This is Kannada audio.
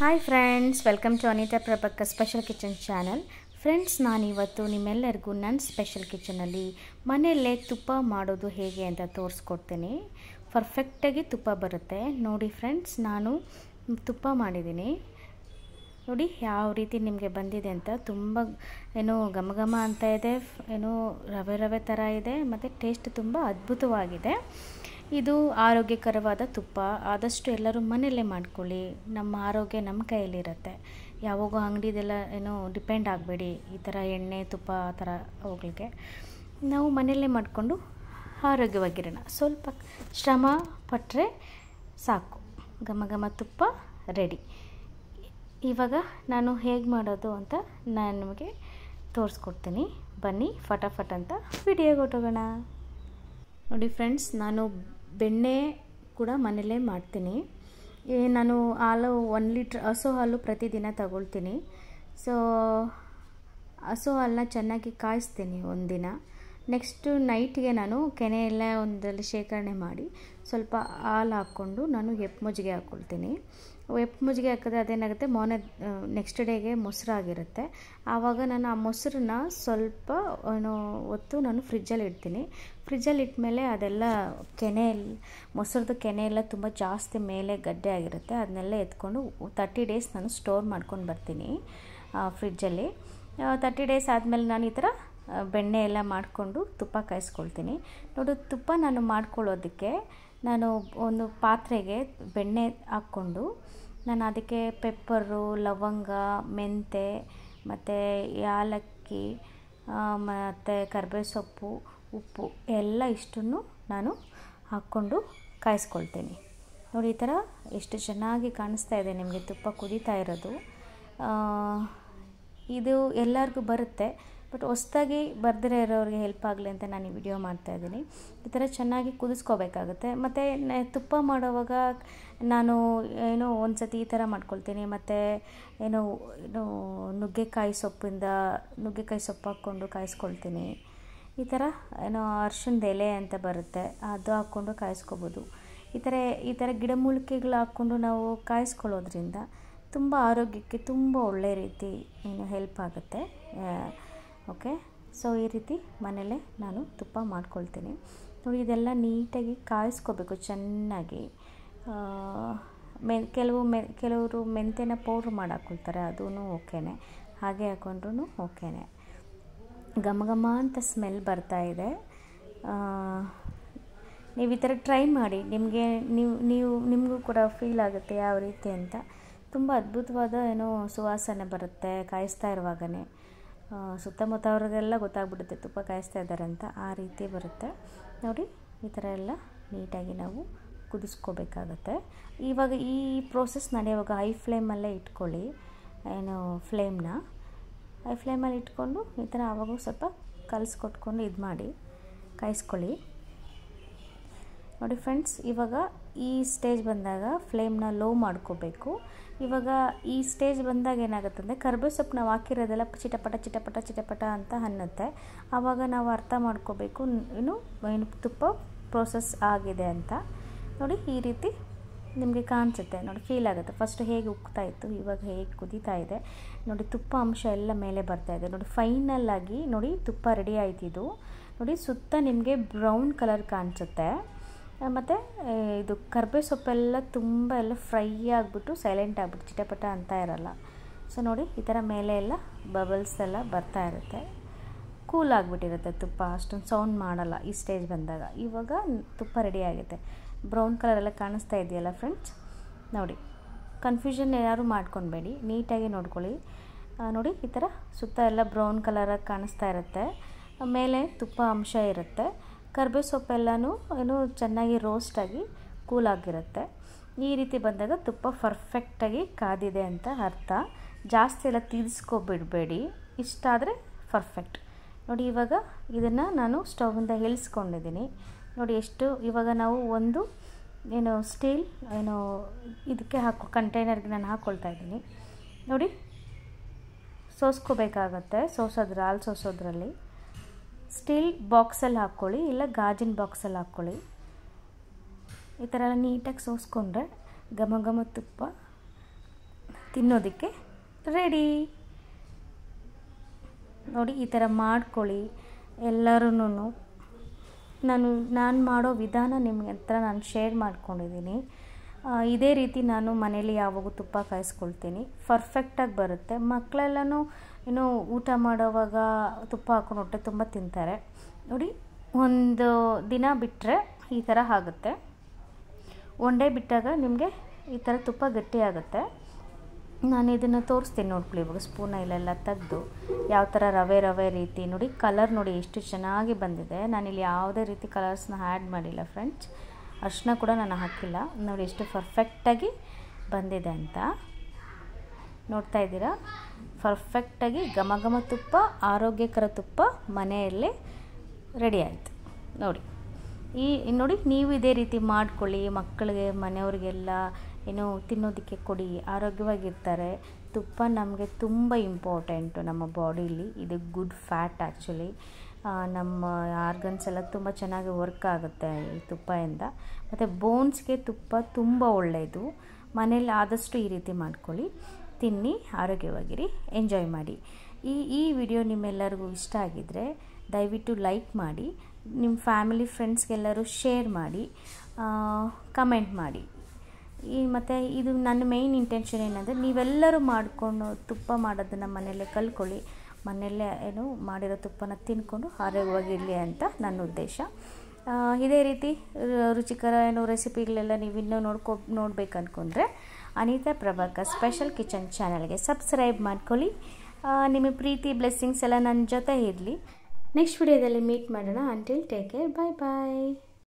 Hi friends, welcome to Anitha Prabhakar special kitchen channel. Friends, ನಾನಿವತ್ತು ನಿಮ್ಮೆಲ್ಲರಿಗೂ ನನ್ನ ಸ್ಪೆಷಲ್ ಕಿಚನಲ್ಲಿ ಮನೆಯಲ್ಲೇ ತುಪ್ಪ ಮಾಡೋದು ಹೇಗೆ ಅಂತ ತೋರಿಸ್ಕೊಡ್ತೀನಿ. ಪರ್ಫೆಕ್ಟಾಗಿ ತುಪ್ಪ ಬರುತ್ತೆ ನೋಡಿ ಫ್ರೆಂಡ್ಸ್. ನಾನು ತುಪ್ಪ ಮಾಡಿದ್ದೀನಿ ನೋಡಿ ಯಾವ ರೀತಿ ನಿಮಗೆ ಬಂದಿದೆ ಅಂತ. ತುಂಬ ಏನೋ ಘಮ ಘಮ ಅಂತ ಇದೆ, ಏನೋ ರವೆ ರವೆ ಥರ ಇದೆ, ಮತ್ತು ಟೇಸ್ಟ್ ತುಂಬ ಅದ್ಭುತವಾಗಿದೆ. ಇದು ಆರೋಗ್ಯಕರವಾದ ತುಪ್ಪ. ಆದಷ್ಟು ಎಲ್ಲರೂ ಮನೆಯಲ್ಲೇ ಮಾಡ್ಕೊಳ್ಳಿ. ನಮ್ಮ ಆರೋಗ್ಯ ನಮ್ಮ ಕೈಯಲ್ಲಿರುತ್ತೆ. ಯಾವಾಗೂ ಅಂಗಡಿದೆಲ್ಲ ಏನೋ ಡಿಪೆಂಡ್ ಆಗಬೇಡಿ, ಈ ಥರ ಎಣ್ಣೆ ತುಪ್ಪ ಆ ಥರ ಅವುಗಳಿಗೆ. ನಾವು ಮನೆಯಲ್ಲೇ ಮಾಡಿಕೊಂಡು ಆರೋಗ್ಯವಾಗಿರೋಣ. ಸ್ವಲ್ಪ ಶ್ರಮ ಪಟ್ಟರೆ ಸಾಕು, ಘಮ ಘಮ ತುಪ್ಪ ರೆಡಿ. ಇವಾಗ ನಾನು ಹೇಗೆ ಮಾಡೋದು ಅಂತ ನಾನು ನಿಮಗೆ ತೋರಿಸ್ಕೊಡ್ತೀನಿ. ಬನ್ನಿ ಫಟಾಫಟ್ ಅಂತ ವಿಡಿಯೋಗೆ ಹೊರಟೋಗೋಣ. ನೋಡಿ ಫ್ರೆಂಡ್ಸ್, ನಾನು ಬೆಣ್ಣೆ ಕೂಡ ಮನೆಯಲ್ಲೇ ಮಾಡ್ತೀನಿ. ನಾನು ಹಾಲು 1 ಲೀಟ್ರ್ ಹಸು ಹಾಲು ಪ್ರತಿದಿನ ತಗೊಳ್ತೀನಿ. ಸೊ ಹಸು ಹಾಲನ್ನ ಚೆನ್ನಾಗಿ ಕಾಯಿಸ್ತೀನಿ ಒಂದಿನ. ನೆಕ್ಸ್ಟು ನೈಟ್ಗೆ ನಾನು ಕೆನೆ ಎಲ್ಲ ಒಂದರಲ್ಲಿ ಶೇಖರಣೆ ಮಾಡಿ ಸ್ವಲ್ಪ ಹಾಲು ಹಾಕ್ಕೊಂಡು ನಾನು ಮಜ್ಜಿಗೆ ಹಾಕ್ಕೊಳ್ತೀನಿ. ಮಜ್ಜಿಗೆ ಹಾಕಿದ್ರೆ ಅದೇನಾಗುತ್ತೆ, ನೆಕ್ಸ್ಟ್ ಡೇಗೆ ಮೊಸರಾಗಿರುತ್ತೆ. ಆವಾಗ ನಾನು ಆ ಮೊಸರನ್ನ ಸ್ವಲ್ಪ ಹೊತ್ತು ನಾನು ಫ್ರಿಜ್ಜಲ್ಲಿ ಇಡ್ತೀನಿ. ಫ್ರಿಜ್ಜಲ್ಲಿ ಇಟ್ಮೇಲೆ ಅದೆಲ್ಲ ಮೊಸರದ್ದು ಕೆನೆ ಎಲ್ಲ ತುಂಬ ಜಾಸ್ತಿ ಮೇಲೆ ಗಡ್ಡೆ ಆಗಿರುತ್ತೆ. ಅದನ್ನೆಲ್ಲ ಎತ್ಕೊಂಡು 30 ಡೇಸ್ ನಾನು ಸ್ಟೋರ್ ಮಾಡ್ಕೊಂಡು ಬರ್ತೀನಿ ಫ್ರಿಜ್ಜಲ್ಲಿ. 30 ಡೇಸ್ ಆದಮೇಲೆ ನಾನು ಈ ಥರ ಬೆಣ್ಣೆ ಎಲ್ಲ ಮಾಡಿಕೊಂಡು ತುಪ್ಪ ಕಾಯಿಸ್ಕೊಳ್ತೀನಿ. ನೋಡಿ, ತುಪ್ಪ ನಾನು ಮಾಡ್ಕೊಳ್ಳೋದಕ್ಕೆ ನಾನು ಒಂದು ಪಾತ್ರೆಗೆ ಬೆಣ್ಣೆ ಹಾಕ್ಕೊಂಡು ನಾನು ಅದಕ್ಕೆ ಪೆಪ್ಪರು, ಲವಂಗ, ಮೆಂತೆ ಮತ್ತು ಯಾಲಕ್ಕಿ ಮತ್ತು ಕರಿಬೇವು ಸೊಪ್ಪು, ಉಪ್ಪು ಎಲ್ಲ ಇಷ್ಟನ್ನು ನಾನು ಹಾಕ್ಕೊಂಡು ಕಾಯಿಸ್ಕೊಳ್ತೀನಿ. ನೋಡಿ, ಈ ಥರ ಎಷ್ಟು ಚೆನ್ನಾಗಿ ಕಾಣಿಸ್ತಾ ಇದೆ ನಿಮಗೆ ತುಪ್ಪ ಕುದೀತಾ ಇರೋದು. ಇದು ಎಲ್ಲರಿಗೂ ಬರುತ್ತೆ, ಬಟ್ ಹೊಸ್ದಾಗಿ ಬರ್ದಿರೋ ಇರೋರಿಗೆ ಹೆಲ್ಪ್ ಆಗಲಿ ಅಂತ ನಾನು ಈ ವಿಡಿಯೋ ಮಾಡ್ತಾಯಿದ್ದೀನಿ. ಈ ಥರ ಚೆನ್ನಾಗಿ ಕುದಿಸ್ಕೋಬೇಕಾಗುತ್ತೆ. ಮತ್ತು ತುಪ್ಪ ಮಾಡೋವಾಗ ನಾನು ಒಂದು ಸತಿ ಈ ಥರ ಮಾಡ್ಕೊಳ್ತೀನಿ. ಮತ್ತು ನುಗ್ಗೆಕಾಯಿ ಸೊಪ್ಪು ಹಾಕ್ಕೊಂಡು ಕಾಯಿಸ್ಕೊಳ್ತೀನಿ. ಈ ಥರ ಅರ್ಶಿಣದ ಎಲೆ ಅಂತ ಬರುತ್ತೆ, ಅದು ಹಾಕ್ಕೊಂಡು ಕಾಯಿಸ್ಕೋಬೋದು. ಈ ಥರ ಗಿಡಮೂಲಿಕೆಗಳು ಹಾಕ್ಕೊಂಡು ನಾವು ಕಾಯಿಸ್ಕೊಳ್ಳೋದ್ರಿಂದ ತುಂಬ ಆರೋಗ್ಯಕ್ಕೆ ತುಂಬ ಒಳ್ಳೆ ರೀತಿ ಹೆಲ್ಪ್ ಆಗುತ್ತೆ. ಓಕೆ, ಸೊ ಈ ರೀತಿ ಮನೇಲೇ ನಾನು ತುಪ್ಪ ಮಾಡ್ಕೊಳ್ತೀನಿ. ನೋಡಿ, ಇದೆಲ್ಲ ನೀಟಾಗಿ ಕಾಯಿಸ್ಕೋಬೇಕು ಚೆನ್ನಾಗಿ. ಕೆಲವರು ಮೆಂತೆನ ಪೌಡ್ರ್ ಮಾಡಿ ಹಾಕ್ಕೊಳ್ತಾರೆ, ಅದೂ ಓಕೆನೆ. ಹಾಗೆ ಹಾಕ್ಕೊಂಡ್ರೂ ಓಕೆನೆ. ಘಮ ಘಮ ಅಂತ ಸ್ಮೆಲ್ ಬರ್ತಾಯಿದೆ. ನೀವು ಈ ಥರ ಟ್ರೈ ಮಾಡಿ. ನಿಮಗೂ ಕೂಡ ಫೀಲ್ ಆಗುತ್ತೆ ಯಾವ ರೀತಿ ಅಂತ. ತುಂಬ ಅದ್ಭುತವಾದ ಸುವಾಸನೆ ಬರುತ್ತೆ ಕಾಯಿಸ್ತಾ ಇರುವಾಗಲೇ. ಸುತ್ತಮುತ್ತ ಅವ್ರಿಗೆಲ್ಲ ಗೊತ್ತಾಗ್ಬಿಡುತ್ತೆ ತುಪ್ಪ ಕಾಯಿಸ್ತಾ ಇದ್ದಾರೆ ಅಂತ. ಆ ರೀತಿ ಬರುತ್ತೆ ನೋಡಿ. ಈ ಥರ ಎಲ್ಲ ನೀಟಾಗಿ ನಾವು ಕುದಿಸ್ಕೋಬೇಕಾಗತ್ತೆ. ಇವಾಗ ಈ ಪ್ರೋಸೆಸ್ ನಡೆಯುವಾಗ ಹೈ ಫ್ಲೇಮಲ್ಲೇ ಇಟ್ಕೊಳ್ಳಿ. ಫ್ಲೇಮ್ನ ಹೈ ಫ್ಲೇಮಲ್ಲಿ ಇಟ್ಕೊಂಡು ಈ ಥರ ಆವಾಗೂ ಸ್ವಲ್ಪ ಕಲಿಸ್ಕೊಟ್ಕೊಂಡು ಕಾಯಿಸ್ಕೊಳ್ಳಿ. ನೋಡಿ ಫ್ರೆಂಡ್ಸ್, ಇವಾಗ ಈ ಸ್ಟೇಜ್ ಬಂದಾಗ ಫ್ಲೇಮ್ನ ಲೋ ಮಾಡ್ಕೋಬೇಕು. ಇವಾಗ ಈ ಸ್ಟೇಜ್ ಬಂದಾಗ ಏನಾಗುತ್ತೆ ಅಂದರೆ, ಕರಿಬೇವು ಸೊಪ್ಪು ನಾವು ಹಾಕಿರೋದೆಲ್ಲ ಚಿಟಪಟ ಅಂತ ಅನ್ನುತ್ತೆ. ಆವಾಗ ನಾವು ಅರ್ಥ ಮಾಡ್ಕೋಬೇಕು ತುಪ್ಪ ಪ್ರೋಸೆಸ್ ಆಗಿದೆ ಅಂತ. ನೋಡಿ, ಈ ರೀತಿ ನಿಮಗೆ ಕಾಣಿಸುತ್ತೆ. ನೋಡಿ, ಫೀಲ್ ಆಗುತ್ತೆ. ಫಸ್ಟ್ ಹೇಗೆ ಉಕ್ತಾ ಇತ್ತು, ಇವಾಗ ಹೇಗೆ ಕುದೀತಾ ಇದೆ ನೋಡಿ. ತುಪ್ಪ ಅಂಶ ಎಲ್ಲ ಮೇಲೆ ಬರ್ತಾ ಇದೆ ನೋಡಿ. ಫೈನಲ್ಲಾಗಿ ನೋಡಿ ತುಪ್ಪ ರೆಡಿ ಆಯ್ತಿದ್ದು ನೋಡಿ. ಸುತ್ತ ನಿಮಗೆ ಬ್ರೌನ್ ಕಲರ್ ಕಾಣಿಸುತ್ತೆ. ಮತ್ತು ಇದು ಕರಿಬೇವು ಸೊಪ್ಪೆಲ್ಲ ತುಂಬ ಫ್ರೈ ಆಗಿಬಿಟ್ಟು ಸೈಲೆಂಟ್ ಆಗಿಬಿಟ್ಟು ಚಿಟಪಟ ಅಂತ ಇರಲ್ಲ. ಸೊ ನೋಡಿ, ಈ ಥರ ಮೇಲೆ ಎಲ್ಲ ಬಬಲ್ಸ್ ಎಲ್ಲ ಬರ್ತಾ ಇರುತ್ತೆ. ಕೂಲ್ ಆಗಿಬಿಟ್ಟಿರುತ್ತೆ ತುಪ್ಪ, ಅಷ್ಟೊಂದು ಸೌಂಡ್ ಮಾಡಲ್ಲ ಈ ಸ್ಟೇಜ್ ಬಂದಾಗ. ಇವಾಗ ತುಪ್ಪ ರೆಡಿ ಆಗುತ್ತೆ. ಬ್ರೌನ್ ಕಲರೆಲ್ಲ ಕಾಣಿಸ್ತಾ ಇದೆಯಲ್ಲ ಫ್ರೆಂಡ್ಸ್. ನೋಡಿ, ಕನ್ಫ್ಯೂಷನ್ ಯಾರು ಮಾಡ್ಕೊಬೇಡಿ, ನೀಟಾಗಿ ನೋಡ್ಕೊಳ್ಳಿ. ನೋಡಿ, ಈ ಥರ ಸುತ್ತ ಎಲ್ಲ ಬ್ರೌನ್ ಕಲರಾಗಿ ಕಾಣಿಸ್ತಾ ಇರುತ್ತೆ. ಮೇಲೆ ತುಪ್ಪ ಅಂಶ ಇರುತ್ತೆ. ಕರಿಬೇವು ಸೊಪ್ಪೆಲ್ಲನೂ ಚೆನ್ನಾಗಿ ರೋಸ್ಟಾಗಿ ಕೂಲಾಗಿರುತ್ತೆ. ಈ ರೀತಿ ಬಂದಾಗ ತುಪ್ಪ ಪರ್ಫೆಕ್ಟಾಗಿ ಕಾದಿದೆ ಅಂತ ಅರ್ಥ. ಜಾಸ್ತಿ ಎಲ್ಲ ತೀರಿಸ್ಕೊಬಿಡಬೇಡಿ, ಇಷ್ಟಾದರೆ ಪರ್ಫೆಕ್ಟ್. ನೋಡಿ, ಇವಾಗ ಇದನ್ನು ನಾನು ಸ್ಟೌವಿಂದ ಇಳಿಸ್ಕೊಂಡಿದ್ದೀನಿ. ನೋಡಿ ಎಷ್ಟು. ಇವಾಗ ನಾವು ಒಂದು ಸ್ಟೀಲ್ ಇದಕ್ಕೆ ಕಂಟೈನರ್ಗೆ ನಾನು ಹಾಕ್ಕೊಳ್ತಾ ಇದ್ದೀನಿ. ನೋಡಿ, ಸೋಸ್ಕೋಬೇಕಾಗತ್ತೆ. ಹಾಲು ಸೋಸೋದ್ರಲ್ಲಿ ಸ್ಟೀಲ್ ಬಾಕ್ಸಲ್ಲಿ ಹಾಕ್ಕೊಳ್ಳಿ, ಇಲ್ಲ ಗಾಜಿನ ಬಾಕ್ಸಲ್ಲಿ ಹಾಕ್ಕೊಳ್ಳಿ. ಈ ಥರ ನೀಟಾಗಿ ಸೋಸ್ಕೊಂಡ್ರೆ ಘಮ ಘಮ ತುಪ್ಪ ತಿನ್ನೋದಕ್ಕೆ ರೆಡಿ. ನೋಡಿ ಈ ಥರ ಮಾಡ್ಕೊಳ್ಳಿ ಎಲ್ಲರೂ. ನಾನು ಮಾಡೋ ವಿಧಾನ ನಿಮಗೆ ಹತ್ರ ನಾನು ಶೇರ್ ಮಾಡ್ಕೊಂಡಿದ್ದೀನಿ. ಇದೇ ರೀತಿ ನಾನು ಮನೇಲಿ ಯಾವಾಗೂ ತುಪ್ಪ ಕಾಯಿಸ್ಕೊಳ್ತೀನಿ. ಪರ್ಫೆಕ್ಟಾಗಿ ಬರುತ್ತೆ. ಮಕ್ಕಳೆಲ್ಲನೂ ಊಟ ಮಾಡೋವಾಗ ತುಪ್ಪ ಹಾಕೊಂಡು ಹೊಟ್ಟೆ ತುಂಬ ತಿಂತಾರೆ. ನೋಡಿ ಒಂದು ದಿನ ಬಿಟ್ಟರೆ ಈ ಥರ ಆಗುತ್ತೆ. ಒನ್ ಡೇ ಬಿಟ್ಟಾಗ ನಿಮಗೆ ಈ ಥರ ತುಪ್ಪ ಗಟ್ಟಿ ಆಗುತ್ತೆ. ನಾನು ಇದನ್ನು ತೋರಿಸ್ತೀನಿ ನೋಡ್ಕೊಳ್ಳಿ. ಇವಾಗ ಸ್ಪೂನ ಇಲ್ಲೆಲ್ಲ ತೆಗೆದು ಯಾವ ಥರ ರವೆ ರೀತಿ ನೋಡಿ. ಕಲರ್ ನೋಡಿ ಎಷ್ಟು ಚೆನ್ನಾಗಿ ಬಂದಿದೆ. ನಾನಿಲ್ಲಿ ಯಾವುದೇ ರೀತಿ ಕಲರ್ಸ್ನ ಆ್ಯಡ್ ಮಾಡಿಲ್ಲ ಫ್ರೆಂಡ್ಸ್. ಅರಿಶಿನ ಕೂಡ ನಾನು ಹಾಕಿಲ್ಲ. ನೋಡಿ ಎಷ್ಟು ಪರ್ಫೆಕ್ಟಾಗಿ ಬಂದಿದೆ ಅಂತ ನೋಡ್ತಾ ಇದ್ದೀರಾ. ಪರ್ಫೆಕ್ಟಾಗಿ ಘಮ ಘಮ ತುಪ್ಪ, ಆರೋಗ್ಯಕರ ತುಪ್ಪ ಮನೆಯಲ್ಲೇ ರೆಡಿ ಆಯಿತು ನೋಡಿ. ನೋಡಿ ನೀವು ಇದೇ ರೀತಿ ಮಾಡ್ಕೊಳ್ಳಿ. ಮಕ್ಕಳಿಗೆ ಮನೆಯವ್ರಿಗೆಲ್ಲ ತಿನ್ನೋದಕ್ಕೆ ಕೊಡಿ, ಆರೋಗ್ಯವಾಗಿರ್ತಾರೆ. ತುಪ್ಪ ನಮಗೆ ತುಂಬ ಇಂಪಾರ್ಟೆಂಟು ನಮ್ಮ ಬಾಡೀಲಿ. ಇದು ಗುಡ್ ಫ್ಯಾಟ್ ಆ್ಯಕ್ಚುಲಿ. ನಮ್ಮ ಆರ್ಗನ್ಸ್ ಎಲ್ಲ ತುಂಬ ಚೆನ್ನಾಗಿ ವರ್ಕ್ ಆಗುತ್ತೆ ಈ ತುಪ್ಪದಿಂದ. ಮತ್ತು ಬೋನ್ಸ್ಗೆ ತುಪ್ಪ ತುಂಬ ಒಳ್ಳೆಯದು. ಮನೇಲಿ ಆದಷ್ಟು ಈ ರೀತಿ ಮಾಡ್ಕೊಳ್ಳಿ, ತಿನ್ನಿ, ಆರೋಗ್ಯವಾಗಿರಿ, ಎಂಜಾಯ್ ಮಾಡಿ. ಈ ವಿಡಿಯೋ ನಿಮ್ಮೆಲ್ಲರಿಗೂ ಇಷ್ಟ ಆಗಿದ್ದರೆ ದಯವಿಟ್ಟು ಲೈಕ್ ಮಾಡಿ, ನಿಮ್ಮ ಫ್ಯಾಮಿಲಿ ಫ್ರೆಂಡ್ಸ್ಗೆಲ್ಲರೂ ಶೇರ್ ಮಾಡಿ, ಕಮೆಂಟ್ ಮಾಡಿ. ಮತ್ತು ಇದು ನನ್ನ ಮೇಯ್ನ್ ಇಂಟೆನ್ಷನ್ ಏನಂದರೆ ನೀವೆಲ್ಲರೂ ಮಾಡಿಕೊಂಡು ತುಪ್ಪ ಮಾಡೋದನ್ನು ಮನೆಯಲ್ಲೇ ಕಲ್ತ್ಕೊಳ್ಳಿ. ಮನೆಯಲ್ಲೇ ಮಾಡಿರೋ ತುಪ್ಪನ ತಿನ್ಕೊಂಡು ಆರೋಗ್ಯವಾಗಿರಲಿ ಅಂತ ನನ್ನ ಉದ್ದೇಶ. ಇದೇ ರೀತಿ ರುಚಿಕರ ರೆಸಿಪಿಗಳೆಲ್ಲ ನೀವು ಇನ್ನೂ ನೋಡಬೇಕು ಅಂದ್ಕೊಂಡ್ರೆ ಅನಿತಾ ಪ್ರಭಾಕರ್ ಸ್ಪೆಷಲ್ ಕಿಚನ್ ಚಾನಲ್ಗೆ ಸಬ್ಸ್ಕ್ರೈಬ್ ಮಾಡ್ಕೊಳ್ಳಿ. ನಿಮ್ಮ ಪ್ರೀತಿ ಬ್ಲೆಸ್ಸಿಂಗ್ಸ್ ಎಲ್ಲ ನನ್ನ ಜೊತೆ ಇರಲಿ. ನೆಕ್ಸ್ಟ್ ವಿಡಿಯೋದಲ್ಲಿ ಮೀಟ್ ಮಾಡೋಣ. ಅಂಟಿಲ್ ಟೇಕ್ ಕೇರ್, ಬಾಯ್ ಬಾಯ್.